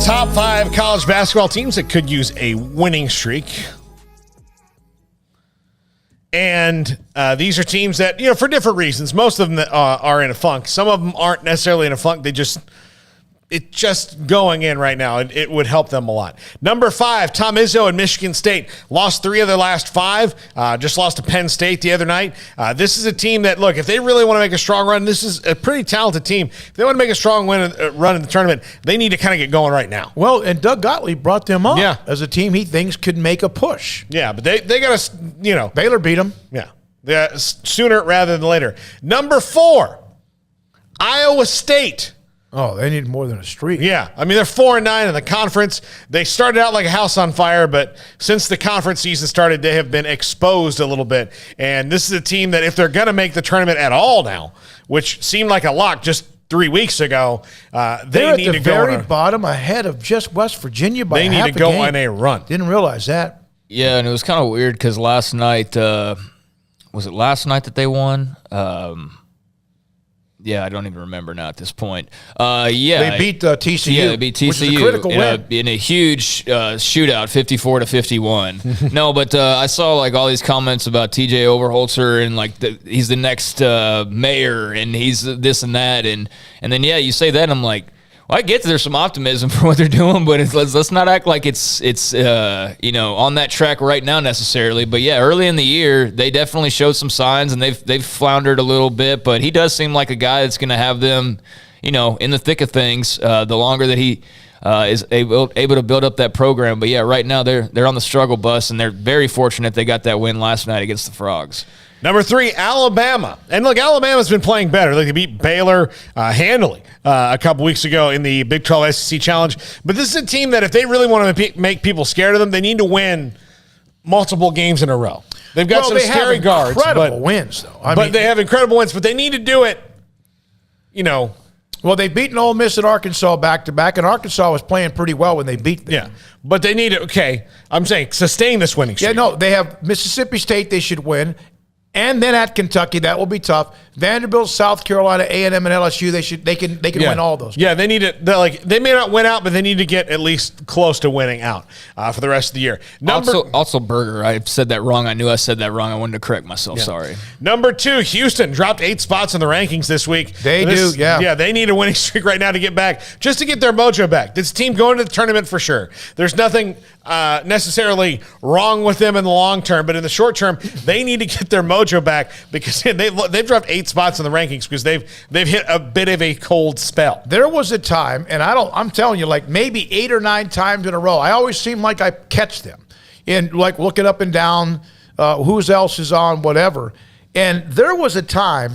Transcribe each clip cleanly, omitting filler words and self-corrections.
Top 5 college basketball teams that could use a winning streak. And these are teams that, for different reasons. Most of them are in a funk. Some of them aren't necessarily in a funk. It's just going in right now. It would help them a lot. Number 5, Tom Izzo and Michigan State lost 3 of their last 5. Just lost to Penn State the other night. This is a team that, look, if they really want to make a strong run, this is a pretty talented team. If they want to make a strong run in the tournament, they need to kind of get going right now. Well, and Doug Gottlieb brought them up as a team he thinks could make a push. Yeah, but they got to, Baylor beat them. Yeah, sooner rather than later. Number 4, Iowa State. Oh, they need more than a streak. Yeah. I mean, they're 4-9 in the conference. They started out like a house on fire, but since the conference season started, they have been exposed a little bit. And this is a team that if they're going to make the tournament at all now, which seemed like a lock just 3 weeks ago, they need to go. They're at the very bottom, ahead of just West Virginia by half a game. They need to go on a run. Didn't realize that. Yeah, and it was kind of weird because last night, was it last night that they won? Yeah, I don't even remember now at this point. They beat TCU. Yeah, they beat TCU. Which is a critical win. In a huge shootout, 54-51. No, but I saw like all these comments about TJ Overholzer and like he's the next mayor and he's this and that and then you say that and I'm like, well, I get that there's some optimism for what they're doing, but let's not act like it's on that track right now necessarily. But yeah, early in the year they definitely showed some signs and they've floundered a little bit. But he does seem like a guy that's going to have them, in the thick of things. The longer that he is able to build up that program. But yeah, right now they're on the struggle bus and they're very fortunate they got that win last night against the Frogs. Number 3, Alabama. And look, Alabama's been playing better. They beat Baylor handily a couple weeks ago in the Big 12 SEC Challenge. But this is a team that if they really want to make people scared of them, they need to win multiple games in a row. They've got some scary guards. Incredible wins, though. They have incredible wins, but they need to do it, Well, they've beaten Ole Miss and Arkansas back-to-back, and Arkansas was playing pretty well when they beat them. Yeah, but they need to, I'm saying sustain this winning streak. Yeah, no, they have Mississippi State they should win. And then at Kentucky, that will be tough. Vanderbilt, South Carolina, A&M, and LSU, they can win all those. Yeah, they need to. They may not win out, but they need to get at least close to winning out for the rest of the year. Also Berger. I said that wrong. I knew I said that wrong. I wanted to correct myself. Yeah. Sorry. Number 2, Houston dropped 8 spots in the rankings this week. They do. Yeah, they need a winning streak right now to get back, just to get their mojo back. This team going to the tournament for sure. There's nothing necessarily wrong with them in the long term, but in the short term, they need to get their mojo back because they've dropped 8 spots in the rankings because they've hit a bit of a cold spell. There was a time, and I'm telling you, like maybe 8 or 9 times in a row, I always seem like I catch them in like looking up and down, who's else is on, whatever. And there was a time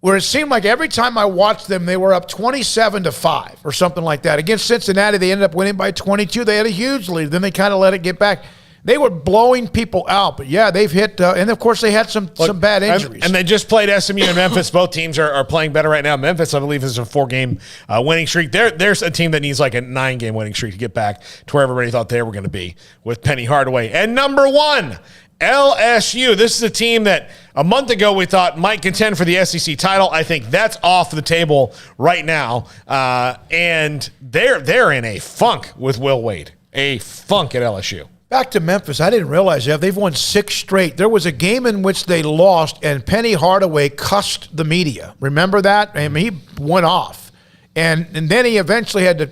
where it seemed like every time I watched them, they were up 27-5 or something like that. Against Cincinnati, they ended up winning by 22. They had a huge lead. Then they kind of let it get back. They were blowing people out. But, yeah, they've hit and, of course, they had some bad injuries. And they just played SMU and Memphis. Both teams are playing better right now. Memphis, I believe, is a 4-game winning streak. There's a team that needs like a 9-game winning streak to get back to where everybody thought they were going to be with Penny Hardaway. And number 1, LSU. This is a team that a month ago we thought might contend for the SEC title. I think that's off the table right now. And they're in a funk with Will Wade. A funk at LSU. Back to Memphis, I didn't realize that. They've won 6 straight. There was a game in which they lost, and Penny Hardaway cussed the media. Remember that? I mean, he went off. And then he eventually had to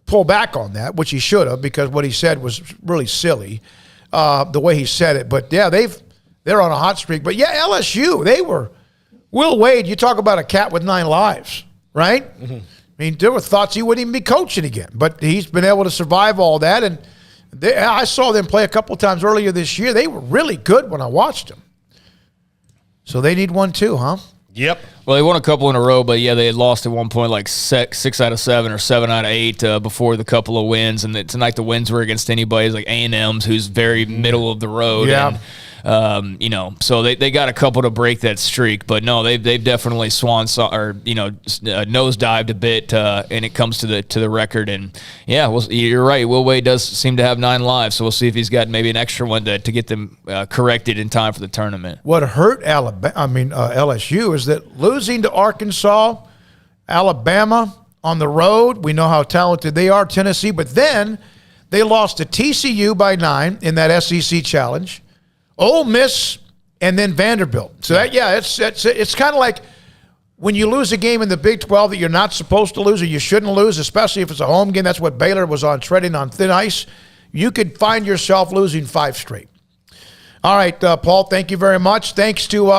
pull back on that, which he should have, because what he said was really silly, the way he said it. But, yeah, they're on a hot streak. But, yeah, LSU, they were – Will Wade, you talk about a cat with 9 lives, right? Mm-hmm. I mean, there were thoughts he wouldn't even be coaching again. But he's been able to survive all that, and – I saw them play a couple of times earlier this year. They were really good when I watched them. So they need one too, huh? Yep. Well, they won a couple in a row, but yeah, they had lost at one point like 6 out of 7 or 7 out of 8 before the couple of wins. And tonight the wins were against anybody like A&M's, who's very middle of the road. Yeah. And, so they got a couple to break that streak, but no, they've definitely nosedived a bit, and it comes to the record. And yeah, you're right. Will Wade does seem to have 9 lives, so we'll see if he's got maybe an extra one to get them corrected in time for the tournament. What hurt LSU is that losing to Arkansas, Alabama on the road. We know how talented they are, Tennessee. But then they lost to TCU by 9 in that SEC challenge, Ole Miss, and then Vanderbilt. So it's kind of like when you lose a game in the Big 12 that you're not supposed to lose or you shouldn't lose, especially if it's a home game. That's what Baylor was on, treading on thin ice. You could find yourself losing 5 straight. All right, Paul, thank you very much. Thanks to